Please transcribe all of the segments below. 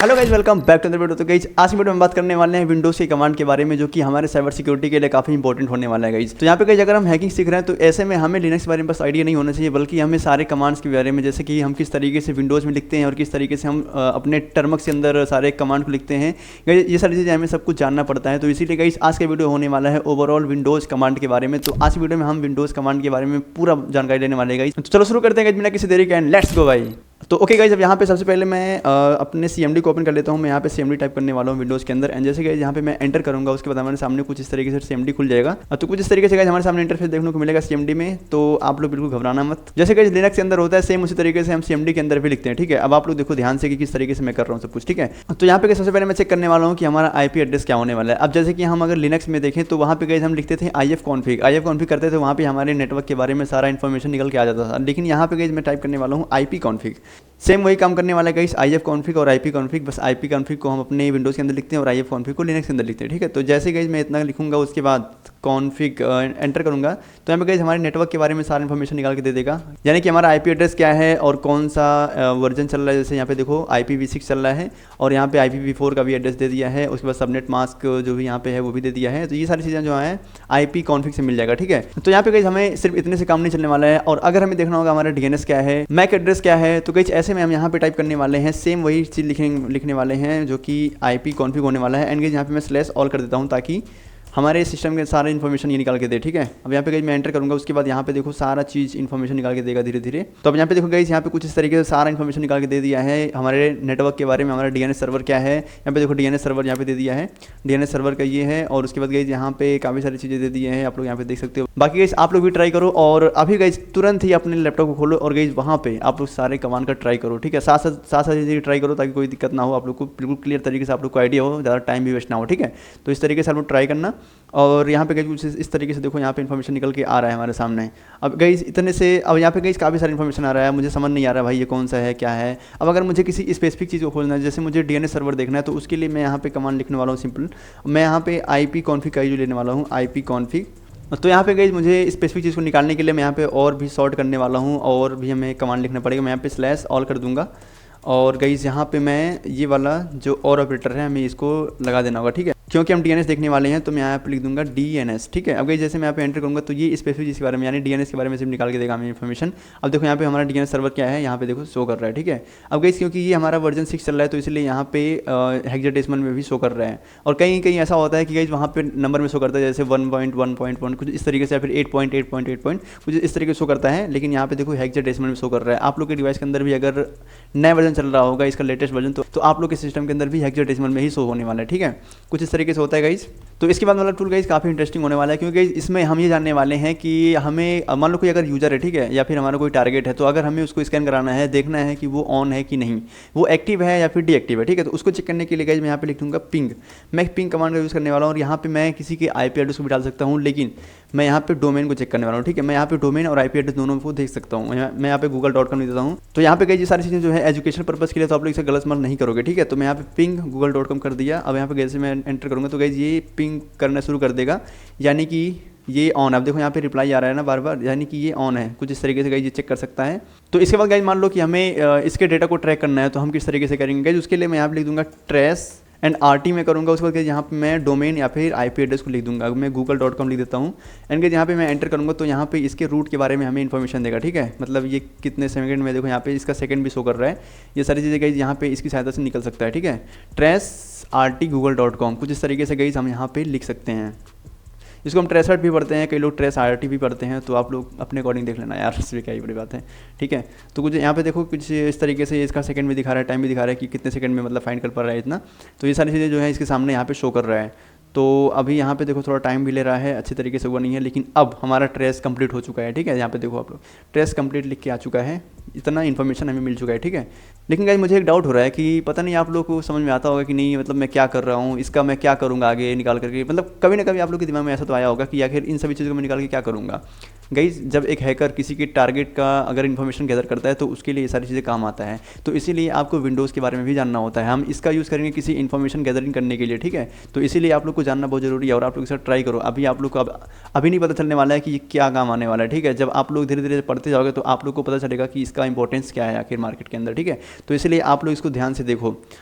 Hello guys, welcome back to the video. तो guys आज की वीडियो में बात करने वाले हैं विंडोज के कमांड के बारे में, जो कि हमारे साइबर सिक्योरिटी के लिए काफी इंपॉर्टेंट होने वाला है गाइज। तो यहाँ पे गाइज अगर हम हैकिंग सीख रहे हैं तो ऐसे में हमें लिनक्स के बारे में बस आइडिया नहीं होना चाहिए, बल्कि हमें सारे कमांड्स के बारे में, जैसे कि हम किस तरीके से विंडोज में लिखते हैं और किस तरीके से हम अपने टर्म्स के अंदर सारे कमांड को लिखते हैं, ये सारी चीज़ें हमें सब कुछ जानना पड़ता है। तो इसीलिए गाइज आज का वीडियो होने वाला है ओवरऑल विंडोज कमांड के बारे में। तो आज की वीडियो में हम विंडोज कमांड के बारे में पूरा जानकारी लेने वाले गाइज। तो चलो शुरू करते हैं बिना किसी देरी के, एंड लेट्स गो भाई। तो ओके गाइज, अब यहाँ पे सबसे पहले मैं अपने CMD को ओपन कर लेता हूँ। मैं यहाँ पे CMD टाइप करने वाला हूँ विंडोज़ के अंदर। एंड जैसे गाइज यहाँ पे मैं एंटर करूँगा, उसके बाद हमारे सामने कुछ इस तरीके से CMD खुल जाएगा। तो कुछ इस तरीके से गाइज हमारे सामने इंटरफेस देखने को मिलेगा CMD में। तो आप लोग बिल्कुल घबराना मत, जैसे गाइज लिनक्स के अंदर होता है सेम उसी तरीके से हम CMD के अंदर भी लिखते हैं। ठीक है, अब आप लोग देखो ध्यान से कि किस तरीके से मैं कर रहा हूँ सब कुछ। ठीक है, तो यहाँ पे सबसे पहले मैं चेक करने वाला हूँ कि हमारा IP एड्रेस क्या होने वाला है। अब जैसे कि हम अगर लिनक्स में देखें तो वहाँ पे गाइज हम लिखते थे IF कॉन्फिग करते थे, वहाँ पे हमारे नेटवर्क के बारे में सारा इन्फॉर्मेशन निकल के आ जाता था। लेकिन यहाँ पे गाइज मैं टाइप करने वाला हूँ IP कॉन्फिग, सेम वही काम करने वाला है गाइस। IF कॉन्फिग और IP कॉन्फिग, बस IP कॉन्फिग को हम अपने विंडोज़ के अंदर लिखते हैं और IF कॉन्फिग को लिनक्स के अंदर लिखते हैं। ठीक है, तो जैसे गाइस मैं इतना लिखूंगा, उसके बाद कॉन्फिग एंटर करूंगा तो यहाँ पे गाइस हमारे नेटवर्क के बारे में सारा इन्फॉर्मेशन निकाल के दे देगा, यानी कि हमारा IP एड्रेस क्या है और कौन सा वर्जन चल रहा है। जैसे यहाँ पे देखो IPv6 चल रहा है और यहाँ पे IPv4 का भी एड्रेस दे दिया है। उसके बाद सबनेट मास्क जो भी यहाँ पे है वो भी दे दिया है। तो ये सारी चीज़ें जो है IP कॉन्फिग से मिल जाएगा। ठीक है, तो यहाँ पे गाइस हमें सिर्फ इतने से काम नहीं चलने वाला है, और अगर हमें देखना होगा हमारा DNS क्या है, मैक एड्रेस क्या है, तो गाइस ऐसे में हम यहाँ पे टाइप करने वाले हैं सेम वही चीज़ लिखने वाले हैं जो कि IP कॉन्फिग होने वाला है। एंड गाइस यहाँ पे मैं स्लैश ऑल कर देता हूँ ताकि हमारे सिस्टम के सारे इन्फॉर्मेशन ये निकाल के दे। ठीक है, अब यहाँ पे गाइस मैं एंटर करूँगा, उसके बाद यहाँ पे देखो सारा चीज़ इन्फॉर्मेशन निकाल के देगा धीरे धीरे। तो अब यहाँ पे देखो गाइस यहाँ पे कुछ इस तरीके से सारा इन्फॉर्मेशन निकाल के दे दिया है हमारे नेटवर्क के बारे में। हमारा DNS सर्वर क्या है, यहाँ पे देखो DNS सर्वर यहाँ पे दे दिया है, DNS सर्वर का ये है। और उसके बाद गाइस यहाँ पे काफ़ी सारी चीज़ें दे दी हैं, आप लोग यहाँ पे देख सकते हो। बाकी गाइस आप लोग भी ट्राई करो, और अभी गाइस तुरंत ही अपने लैपटॉप को खोलो और गाइस वहाँ पे आप लोग सारे कमांड का ट्राई करो। ठीक है, साथ साथ चीज़ें ट्राई करो ताकि कोई दिक्कत ना हो, आप लोग को बिल्कुल क्लियर तरीके से आप लोग को आइडिया हो, ज़्यादा टाइम भी वेस्ट ना हो। ठीक है, तो इस तरीके से आप लोग ट्राई करना। और यहाँ पे कुछ इस तरीके से देखो यहाँ पे इन्फॉर्मेशन निकल के आ रहा है हमारे सामने। अब गाइस इतने से अब यहाँ पे गाइस काफ़ी सारी इन्फॉर्मेशन आ रहा है, मुझे समझ नहीं आ रहा भाई ये कौन सा है क्या है। अब अगर मुझे किसी स्पेसिफिक चीज़ को खोलना है, जैसे मुझे DNS सर्वर देखना है, तो उसके लिए मैं यहाँ पे कमांड लिखने वाला हूँ सिंपल। मैं यहाँ पे IP कॉन्फिग का जो लेने वाला हूँ IP कॉन्फिग। तो यहाँ पे गाइस मुझे स्पेसिफिक चीज़ को निकालने के लिए मैं यहाँ पे और भी सॉर्ट करने वाला हूँ, और भी हमें कमांड लिखना पड़ेगा। मैं यहाँ पे स्लैश ऑल कर दूंगा, और गाइस यहाँ पे मैं ये वाला जो और ऑपरेटर है हमें इसको लगा देना होगा। ठीक है, क्योंकि हम DNS देखने वाले हैं तो मैं यहाँ पे लिख दूंगा DNS। ठीक है, अब गाइस जैसे मैं यहाँ पे एंटर करूँगा तो ये स्पेसिफिक चीज़ के बारे में, यानी DNS के बारे में सिर्फ निकाल के देगा हमें इन्फॉर्मेशन। अब देखो यहाँ पे हमारा DNS सर्वर क्या है, यहाँ पे देखो शो कर रहा है। ठीक है, अब गाइस क्योंकि ये हमारा वर्जन 6 चल रहा है तो इसलिए यहाँ पे हेक्साडेसिमल में भी शो कर रहा है। और कहीं कहीं ऐसा होता है कि गाइस वहाँ पे नंबर में शो करता है, जैसे 1.1.1 कुछ इस तरीके से, या फिर 8.8.8 कुछ इस तरीके से शो करता है। लेकिन यहाँ पे देखो हेक्साडेसिमल में शो कर रहा है। आप लोग के डिवाइस के अंदर भी अगर नया वर्जन चल रहा होगा, इसका लेटेस्ट वर्जन, तो आप लोग के सिस्टम के अंदर भी हेक्साडेसिमल में ही शो होने वाला है। ठीक है, कुछ इस तरीके से होता है गाइस। तो इसके बाद वाला टूल गाइस काफ़ी इंटरेस्टिंग होने वाला है, क्योंकि इसमें हम ये जानने वाले हैं कि हमें मान लो कोई अगर यूज़र है, ठीक है, या फिर हमारा कोई टारगेट है, तो अगर हमें उसको स्कैन कराना है, देखना है कि वो ऑन है कि नहीं, वो एक्टिव है या फिर डीएक्टिव है। ठीक है, तो उसको चेक करने के लिए गाइस मैं यहाँ पे लिख दूंगा पिंग। मैं पिंग कमांड का यूज़ करने वाला हूँ, और यहाँ पे मैं किसी के IP एड्रेस को भी डाल सकता हूँ, लेकिन मैं यहाँ पे डोमेन को चेक करने वाला हूँ। ठीक है, मैं यहाँ पे डोमेन और IP एड्रेस दोनों को देख सकता हूँ। मैं यहाँ पे google.com लिख देता हूँ। तो यहाँ पे गाइस ये सारी चीज़ें जो है एजुकेशन पर्पज़ के लिए, तो आप लोग इसे गलत इस्तेमाल नहीं करोगे। ठीक है, तो मैं यहाँ पे पिंग google.com कर दिया। अब यहाँ पे जैसे मैं एंटर करूँगा तो गाइस ये पिंग करना शुरू कर देगा, यानी कि ये ऑन है। अब देखो यहाँ पे रिप्लाई आ रहा है ना बार बार, यानी कि ये ऑन है। कुछ इस तरीके से गाइस ये चेक कर सकता है। तो इसके बाद गाइस मान लो कि हमें इसके डेटा को ट्रैक करना है, तो हम किस तरीके से करेंगे गाइस, उसके लिए मैं यहाँ पे लिख दूंगा ट्रेस एंड RT में करूँगा। उसके बाद यहाँ पे मैं डोमेन या फिर IP एड्रेस को लिख दूंगा। मैं google.com लिख देता हूँ, एंड यहाँ पे मैं एंटर करूँगा तो यहाँ पे इसके रूट के बारे में हमें इन्फॉर्मेशन देगा। ठीक है, मतलब ये कितने सेकंड में, देखो यहाँ पे इसका सेकंड भी शो कर रहा है। ये सारी चीज़ें गाइस यहाँ पे इसकी सहायता से निकल सकता है। ठीक है, ट्रेस RT google.com, कुछ इस तरीके से गाइस हम यहाँ पे लिख सकते हैं। इसको हम ट्रेस भी पढ़ते हैं, कई लोग ट्रेस RT भी पढ़ते हैं, तो आप लोग अपने अकॉर्डिंग देख लेना यार, इसमें क्या ही बड़ी बात है। ठीक है, तो कुछ यहाँ पे देखो कुछ इस तरीके से इसका सेकंड भी दिखा रहा है, टाइम भी दिखा रहा है कि कितने सेकंड में मतलब फाइंड कर पा रहा है इतना। तो ये सारी चीज़ें जो है इसके सामने यहाँ पे शो कर रहा है। तो अभी यहाँ पे देखो थोड़ा टाइम भी ले रहा है, अच्छी तरीके से हुआ नहीं है, लेकिन अब हमारा ट्रेस कंप्लीट हो चुका है। ठीक है, यहाँ पे देखो आप लोग ट्रेस कंप्लीट लिख के आ चुका है, इतना इन्फॉर्मेशन हमें मिल चुका है। ठीक है, लेकिन गाइस मुझे एक डाउट हो रहा है कि पता नहीं आप लोग को समझ में आता होगा कि नहीं, मतलब मैं क्या कर रहा हूँ, इसका मैं क्या करूँगा आगे निकाल करके। मतलब कभी ना कभी आप लोग के दिमाग में ऐसा तो आया होगा कि आखिर इन सभी चीज़ों को मैं निकाल के क्या करूँगा। गाइस जब एक हैकर किसी के टारगेट का अगर इन्फॉर्मेशन गैदर करता है तो उसके लिए ये सारी चीज़ें काम आता है। तो इसीलिए आपको विंडोज़ के बारे में भी जानना होता है। हम इसका यूज़ करेंगे किसी इन्फॉर्मेशन गैदरिंग करने के लिए। ठीक है, तो इसीलिए आप लोग को जानना बहुत जरूरी है, और आप लोग इसे ट्राई करो। अभी आप लोग को अभी नहीं पता चलने वाला है कि ये क्या काम आने वाला है। ठीक है, जब आप लोग धीरे धीरे पढ़ते जाओगे तो आप लोग को पता चलेगा कि इसका इंपॉर्टेंस क्या है आखिर मार्केट के अंदर। ठीक है, तो इसलिए आप लोग इसको ध्यान से देखो।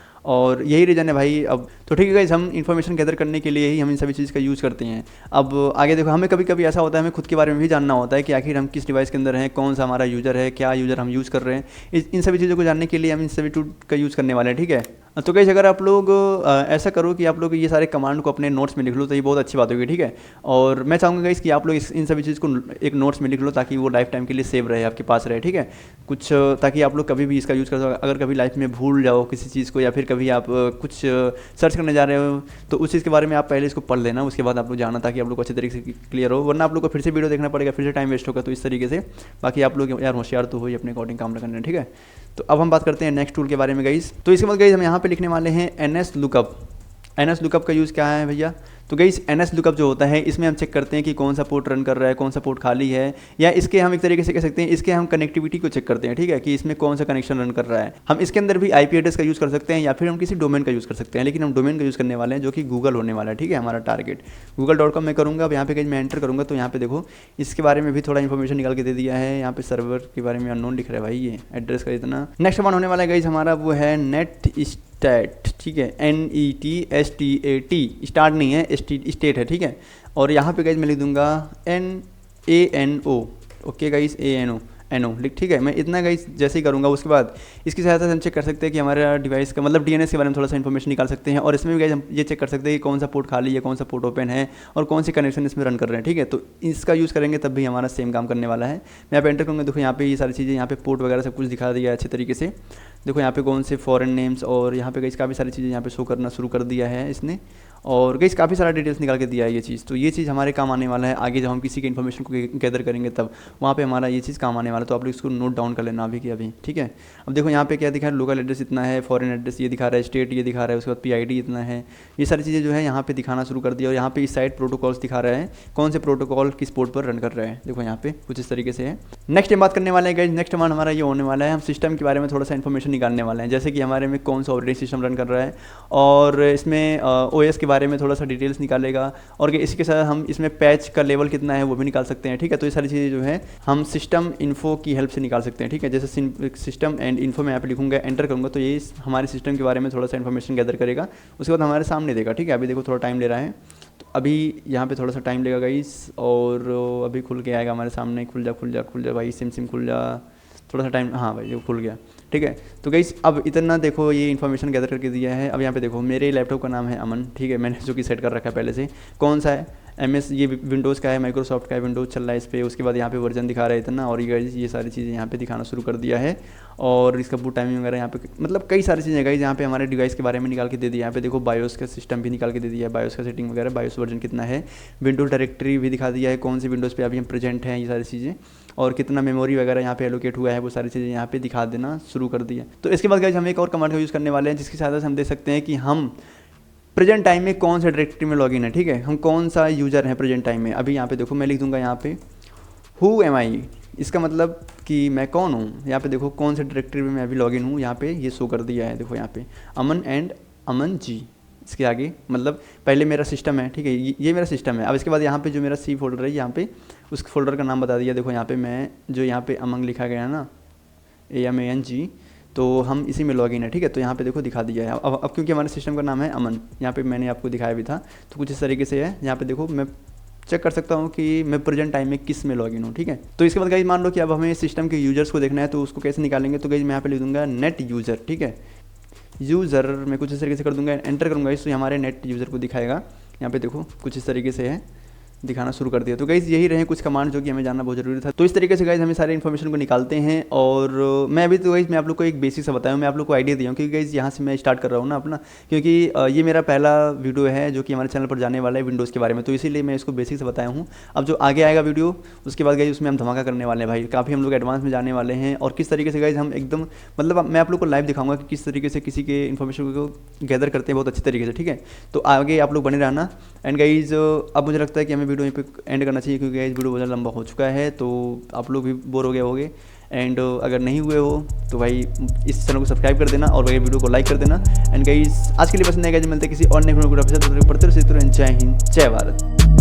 और यही रीज़न है भाई। अब तो ठीक है गाइस, हम इन्फॉर्मेशन गैदर करने के लिए ही हम इन सभी चीज़ का यूज़ करते हैं। अब आगे देखो, हमें कभी कभी ऐसा होता है, हमें खुद के बारे में भी जानना होता है कि आखिर हम किस डिवाइस के अंदर हैं, कौन सा हमारा यूज़र है, क्या यूज़र हम यूज़ कर रहे हैं। इन सभी चीज़ों को जानने के लिए हम इन सभी टूल का यूज़ करने वाले हैं, ठीक है। तो गाइस, अगर आप लोग ऐसा करो कि आप लोग ये सारे कमांड को अपने नोट्स में लिख लो तो ये बहुत अच्छी बात होगी, ठीक है। और मैं चाहूँगा गाइस कि आप लोग इन सभी चीज़ को एक नोट्स में लिख लो ताकि वो लाइफ टाइम के लिए सेव रहे, आपके पास रहे, ठीक है। कुछ ताकि आप लोग कभी भी इसका यूज़ कर सको। अगर कभी लाइफ में भूल जाओ किसी चीज़ को, या फिर कभी आप कुछ सर्च करने जा रहे हो तो उस चीज़ के बारे में आप पहले इसको पढ़ लेना, उसके बाद आप लोग जाना, ताकि आप लोग को अच्छे तरीके से क्लियर हो। वरना आप लोग को फिर से वीडियो देखना पड़ेगा, फिर से टाइम वेस्ट होगा। तो इस तरीके से बाकी आप लोग यार होशियार तो हो ही, अपने अकॉर्डिंग काम करना, ठीक है। तो अब हम बात करते हैं नेक्स्ट टूल के बारे में गाइस। तो इसके बाद गाइस हम यहाँ पे लिखने वाले हैं NS लुकअप। NS लुकअप का यूज़ क्या है भैया? तो गाइस NS लुकअप जो होता है, इसमें हम चेक करते हैं कि कौन सा पोर्ट रन कर रहा है, कौन सा पोर्ट खाली है, या इसके हम एक तरीके से कह सकते हैं इसके हम कनेक्टिविटी को चेक करते हैं, ठीक है, कि इसमें कौन सा कनेक्शन रन कर रहा है। हम इसके अंदर भी IP एड्रेस का यूज़ कर सकते हैं या फिर हम किसी डोमेन का यूज़ कर सकते हैं, लेकिन हम डोमेन का यूज़ करने वाले हैं जो कि गूगल होने वाला है, ठीक है। हमारा टारगेट google.com में करूँगा। अब यहाँ पे मैं एंटर करूँगा तो यहाँ पे देखो इसके बारे में भी थोड़ा इन्फॉर्मेशन निकाल के दे दिया है। यहाँ पे सर्वर के बारे में अननोन लिख रहा है भाई, ये एड्रेस का इतना। नेक्स्ट वन होने वाला है गाइस हमारा, वो है नेट स्टैट, ठीक है, NETSTAT, स्टार्ट नहीं है, स्टेट है, ठीक है। और यहाँ पे गाइस मैं लिख दूंगा NANO, ओके गाइस, ANO लिख, ठीक है। मैं इतना गाइस जैसे ही करूँगा उसके बाद इसकी सहायता से हम चेक कर सकते हैं कि हमारा डिवाइस का मतलब DNS के बारे में थोड़ा सा इन्फॉर्मेशन निकाल सकते हैं। और इसमें भी गाइस हम ये चेक कर सकते हैं कि कौन सा पोर्ट खाली है, कौन सा पोर्ट ओपन है, और कौन से कनेक्शन इसमें रन कर रहे हैं, ठीक है। तो इसका यूज़ करेंगे तब भी हमारा सेम काम करने वाला है। मैं यहाँ पे एंटर करूँगा, देखो यहाँ पे ये सारी चीज़ें, यहाँ पे पोर्ट वगैरह सब कुछ दिखा दिया है अच्छे तरीके से। देखो यहाँ पे कौन से फॉरेन नेम्स, और यहाँ पे गाइस काफ़ी सारी चीज़ें यहाँ पे शो करना शुरू कर दिया है इसने। और गाइस काफ़ी सारा डिटेल्स निकाल के दिया है ये चीज़। तो ये चीज़ हमारे काम आने वाला है आगे, जब हम किसी के इन्फॉर्मेशन को गैदर करेंगे तब वहाँ पे हमारा ये चीज़ काम आने वाला है। तो आप लोग इसको नोट डाउन कर लेना अभी की अभी, ठीक है। अब देखो यहाँ पे क्या दिखा है, लोकल एड्रेस इतना है, फॉरेन एड्रेस ये दिखा रहा है, स्टेट ये दिखा रहा है, उसके बाद PID इतना है। ये सारी चीज़ें जो है यहाँ पे दिखाना शुरू कर दिया। और यहाँ पे इस साइड प्रोटोकॉल्स दिखा रहा है, कौन से प्रोटोकॉल किस पोर्ट पर रन कर रहे हैं। देखो यहाँ पे कुछ इस तरीके से है। नेक्स्ट हम बात करने वाले हैं गाइस, नेक्स्ट वन हमारा ये होने वाला है, हम सिस्टम के बारे में थोड़ा सा इन्फॉर्मेशन निकालने वाले हैं। जैसे कि हमारे में कौन सा ऑपरेटिंग सिस्टम रन कर रहा है, और इसमें OS के बारे में थोड़ा सा डिटेल्स निकालेगा। और इसके साथ हम इसमें पैच का लेवल कितना है वो भी निकाल सकते हैं, ठीक है। तो ये सारी चीज़ें जो है हम सिस्टम इन्फो की हेल्प से निकाल सकते हैं, ठीक है। जैसे सिस्टम एंड इन्फो में यहाँ पे लिखूंगा, एंटर करूँगा तो ये हमारे सिस्टम के बारे में थोड़ा सा इन्फॉर्मेशन गैदर करेगा, उसके बाद हमारे सामने देगा, ठीक है। अभी देखो थोड़ा टाइम ले रहा है, तो अभी यहाँ पे थोड़ा सा टाइम लेगा गाइस, और अभी खुल के आएगा हमारे सामने। खुल जा भाई, सिम खुल जा, थोड़ा सा टाइम, हाँ भाई वो खुल गया, ठीक है। तो गाइस अब इतना देखो ये इन्फॉर्मेशन गैदर करके दिया है। अब यहाँ पे देखो मेरे लैपटॉप का नाम है अमन, ठीक है, मैंने जो कि सेट कर रखा है पहले से। कौन सा है, MS, ये विंडोज़ का है, माइक्रोसॉफ्ट का है, विंडोज़ चल रहा है इस पर। उसके बाद यहाँ पे वर्जन दिखा रहा है इतना, और ये सारी चीज़ें यहाँ पे दिखाना शुरू कर दिया है। और इसका बूट टाइमिंग वगैरह यहाँ पे मतलब कई सारी चीज़ें गाइस यहाँ पे हमारे डिवाइस के बारे में निकाल के दे दिया। यहाँ पे देखो बायोस का सिस्टम भी निकाल के दे दिया है, बायोस का सेटिंग वगैरह, बायोस वर्जन कितना है, विंडोज़ डायरेक्टरी भी दिखा दिया है, कौन सी विंडोज़ पे अभी हम प्रेजेंट हैं, ये सारी चीज़ें, और कितना मेमोरी वगैरह यहाँ पे एलोकेट हुआ है, वो सारी चीज़ें यहाँ पे दिखा देना शुरू कर दिया। तो इसके बाद गाइस हम एक और कमांड का यूज़ करने वाले हैं, जिसकी सहायता से हम देख सकते हैं कि हम प्रेजेंट टाइम में कौन सा डायरेक्टरी में लॉगिन है, ठीक है, हम कौन सा यूज़र है प्रेजेंट टाइम में। अभी यहाँ पे देखो मैं लिख दूंगा यहाँ पे हु एम आई, इसका मतलब कि मैं कौन हूँ। यहाँ पे देखो कौन से डायरेक्टरी में मैं अभी लॉगिन हूँ, यहाँ पे ये शो कर दिया है। देखो यहाँ पे अमन एंड अमन जी, इसके आगे मतलब पहले मेरा सिस्टम है, ठीक है, ये मेरा सिस्टम है। अब इसके बाद यहाँ पे जो मेरा C फोल्डर है, यहाँ पे उस फोल्डर का नाम बता दिया। देखो यहाँ पे मैं जो यहाँ पे अमंग लिखा गया है ना, AMANG, तो हम इसी में लॉगिन है, ठीक है। तो यहाँ पे देखो दिखा दिया है। अब क्योंकि हमारे सिस्टम का नाम है अमन, यहाँ पे मैंने आपको दिखाया भी था, तो कुछ इस तरीके से है। यहाँ पे देखो मैं चेक कर सकता हूँ कि मैं प्रेजेंट टाइम में किस में लॉगिन हूँ, ठीक है। तो इसके बाद गाइस मान लो कि अब हमें सिस्टम के यूजर्स को देखना है, तो उसको कैसे निकालेंगे। तो गाइस मैं यहाँ पे लिख दूंगा नेट यूज़र, ठीक है, यूज़र मैं कुछ इस तरीके से कर दूंगा, एंटर करूँगा इस, तो हमारे नेट यूज़र को दिखाएगा। यहाँ पे देखो कुछ इस तरीके से है, दिखाना शुरू कर दिया। तो गाइस यही रहे कुछ कमांड जो कि हमें जानना बहुत जरूरी था। तो इस तरीके से गाइस हमें सारे इन्फॉर्मेशन को निकालते हैं। और मैं अभी तो गाइस मैं आप लोग को एक बेसिक से बताया हूँ, मैं आप लोग को आइडिया दिया हूँ, क्योंकि गाइस यहाँ से मैं स्टार्ट कर रहा हूँ ना अपना, क्योंकि ये मेरा पहला वीडियो है जो कि हमारे चैनल पर जाने वाला है विंडोज़ के बारे में, तो इसीलिए मैं इसको बेसिक से बताया हूँ। अब जो आगे आएगा वीडियो उसके बाद गाइस उसमें हम धमाका करने वाले हैं भाई, काफ़ी हम लोग एडवांस में जाने वाले हैं। और किस तरीके से गाइस हम एकदम मतलब मैं आप लोग को लाइव दिखाऊंगा कि किस तरीके से किसी के इन्फॉर्मेशन को गैदर करते हैं बहुत अच्छी तरीके से, ठीक है। तो आगे आप लोग बने रहना। एंड गाइस अब मुझे लगता है कि हमें वीडियो यहीं पे एंड करना चाहिए, क्योंकि गाइस वीडियो बहुत लंबा हो चुका है, तो आप लोग भी बोर हो गए होंगे। एंड अगर नहीं हुए हो तो भाई इस चैनल को सब्सक्राइब कर देना और भाई वीडियो को लाइक कर देना। एंड गाइस आज के लिए बस नहीं, गाइस मिलते हैं किसी और नए वीडियो को, पढ़ते रहो, जय हिंद, जय भारत।